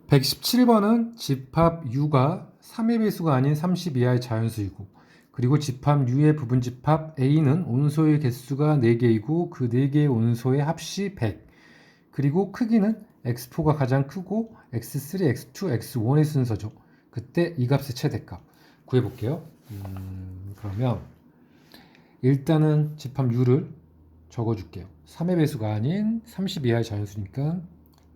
117번은 집합 U가 3의 배수가 아닌 30 이하의 자연수이고, 그리고 집합 U의 부분집합 A는 온소의 개수가 4개이고 그 4개의 온소의 합이 100, 그리고 크기는 x4가 가장 크고 x3, x2, x1의 순서죠. 그때 이 값의 최대값 구해볼게요. 그러면 일단은 집합 U를 적어줄게요. 3의 배수가 아닌 30 이하의 자연수니까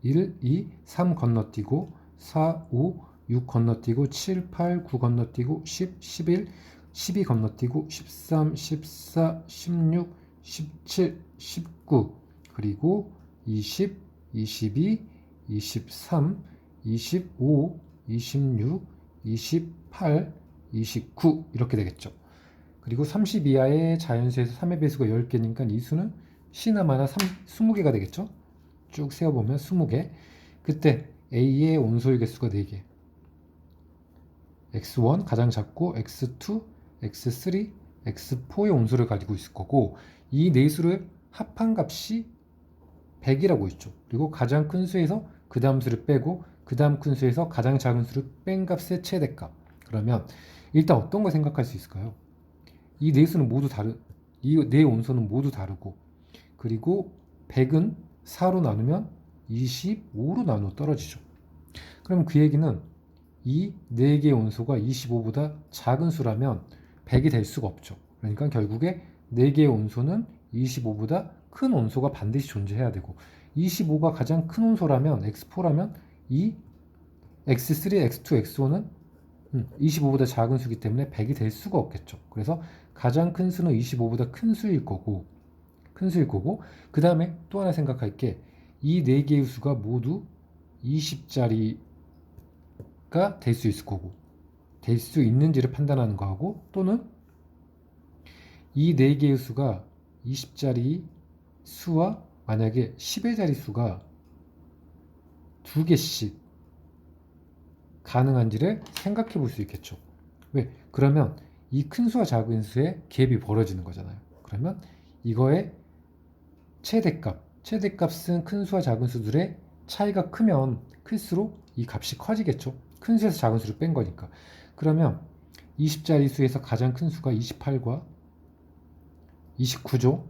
1, 2, 3 건너뛰고 4, 5, 6 건너뛰고 7, 8, 9 건너뛰고 10, 11, 12 건너뛰고 13, 14, 16, 17, 19 그리고 20, 22, 23, 25, 26, 28, 29 이렇게 되겠죠. 그리고 30 이하의 자연수에서 3의 배수가 10개니까 이 수는 C나마나 20개가 되겠죠. 쭉 세어보면 20개. 그때 A의 온소의 개수가 4개. X1 가장 작고 X2, X3, X4의 온소를 가지고 있을 거고 이 네 수를 합한 값이 100이라고 있죠. 그리고 가장 큰 수에서 그 다음 수를 빼고 그 다음 큰 수에서 가장 작은 수를 뺀 값의 최대값. 그러면 일단 어떤 걸 생각할 수 있을까요? 이 네 수는 모두 이 네 온소는 모두 다르고 그리고 100은 4로 나누면 25로 나누어 떨어지죠. 그럼 그 얘기는 이 4개의 온소가 25보다 작은 수라면 100이 될 수가 없죠. 그러니까 결국에 4개의 온소는 25보다 큰 온소가 반드시 존재해야 되고 25가 가장 큰 온소라면 x4라면 이 x3, x2, x5는 25보다 작은 수기 때문에 100이 될 수가 없겠죠. 그래서 가장 큰 수는 25보다 큰 수일 거고 그 다음에 또 하나 생각할 게 이 4개의 수가 모두 20짜리가 될 수 있을 거고 될 수 있는지를 판단하는 거하고 또는 이 4개의 수가 20짜리 수와 만약에 10의 자리 수가 2개씩 가능한지를 생각해 볼 수 있겠죠. 왜? 그러면 이 큰 수와 작은 수의 갭이 벌어지는 거잖아요. 그러면 이거의 최대값은 큰 수와 작은 수들의 차이가 크면 클수록 이 값이 커지겠죠. 큰 수에서 작은 수를 뺀 거니까. 그러면 20자리 수에서 가장 큰 수가 28과 29죠.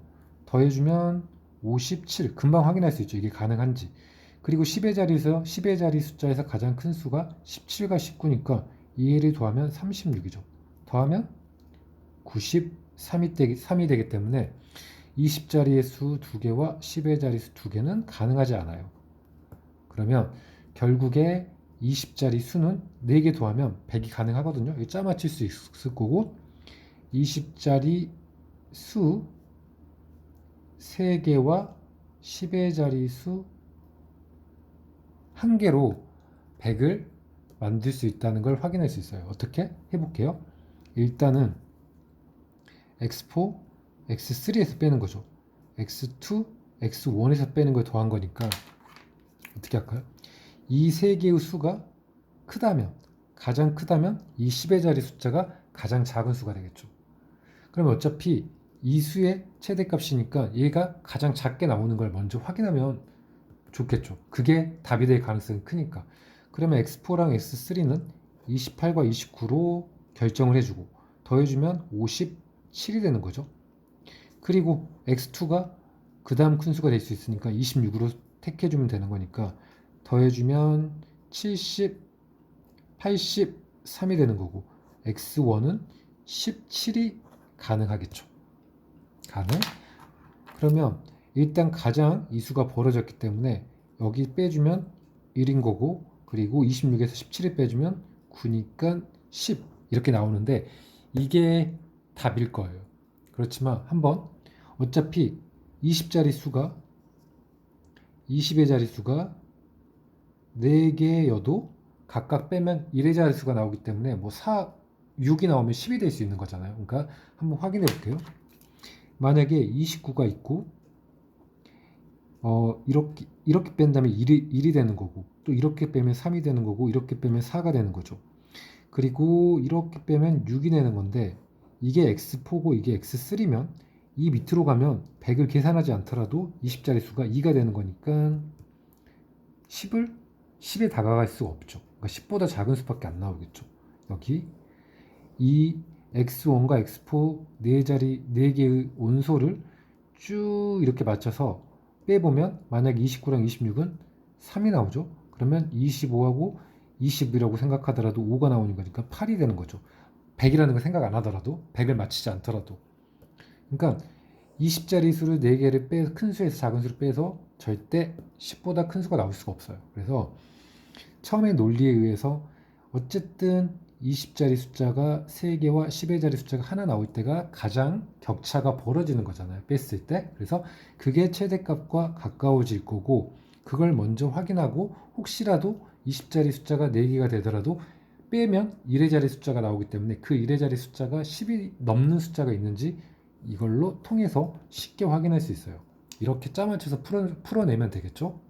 더해주면 57. 금방 확인할 수 있죠. 이게 가능한지. 그리고 10의 자리 숫자에서 가장 큰 수가 17과 19니까 이 애를 더하면 36이죠. 더하면 93이 되기 때문에 20자리의 수 2개와 10의 자리 수 2개는 가능하지 않아요. 그러면 결국에 20자리 수는 4개 더하면 100이 가능하거든요. 이거 짜 맞힐 수 있을 거고 20자리 수 3개와 10의 자리 수 1개로 100을 만들 수 있다는 걸 확인할 수 있어요. 어떻게? 해볼게요. 일단은 x4, x3에서 빼는 거죠. x2, x1에서 빼는 걸 더한 거니까 어떻게 할까요? 이 세 개의 수가 가장 크다면 이 10의 자리 숫자가 가장 작은 수가 되겠죠. 그러면 어차피 이 수의 최대값이니까 얘가 가장 작게 나오는 걸 먼저 확인하면 좋겠죠. 그게 답이 될 가능성이 크니까. 그러면 x4랑 x3는 28과 29로 결정을 해주고 더해주면 57이 되는 거죠. 그리고 x2가 그 다음 큰 수가 될 수 있으니까 26으로 택해주면 되는 거니까 더해주면 70, 83이 되는 거고 x1은 17이 가능하겠죠. 그러면 일단 가장 이 수가 벌어졌기 때문에 여기 빼주면 1인 거고 그리고 26에서 17을 빼주면 9니까 10 이렇게 나오는데 이게 답일 거예요. 그렇지만 한번 어차피 20의 자리 수가 4개여도 각각 빼면 1의 자리 수가 나오기 때문에 6이 나오면 10이 될 수 있는 거잖아요. 그러니까 한번 확인해 볼게요. 만약에 29가 있고 이렇게 뺀다면 1이 되는 거고 또 이렇게 빼면 3이 되는 거고 이렇게 빼면 4가 되는 거죠. 그리고 이렇게 빼면 6이 되는 건데 이게 x4고 이게 x3면 이 밑으로 가면 100을 계산하지 않더라도 20자리 수가 2가 되는 거니까 10을 10에 다가갈 수가 없죠. 그러니까 10보다 작은 수밖에 안 나오겠죠. 여기 이 x1과 x4 네 개의 온소를 쭉 이렇게 맞춰서 빼보면 만약 29랑 26은 3이 나오죠. 그러면 25하고 20이라고 생각하더라도 5가 나오는 거니까 8이 되는 거죠. 100이라는 거 생각 안 하더라도 100을 맞히지 않더라도. 그러니까 20자리 수를 4개를 빼서 큰 수에서 작은 수를 빼서 절대 10보다 큰 수가 나올 수가 없어요. 그래서 처음에 논리에 의해서 어쨌든 20자리 숫자가 3개와 10의 자리 숫자가 하나 나올 때가 가장 격차가 벌어지는 거잖아요. 뺐을 때. 그래서 그게 최대값과 가까워질 거고 그걸 먼저 확인하고 혹시라도 20자리 숫자가 4개가 되더라도 빼면 1의 자리 숫자가 나오기 때문에 그 1의 자리 숫자가 10이 넘는 숫자가 있는지 이걸로 통해서 쉽게 확인할 수 있어요. 이렇게 짜 맞춰서 풀어내면 되겠죠?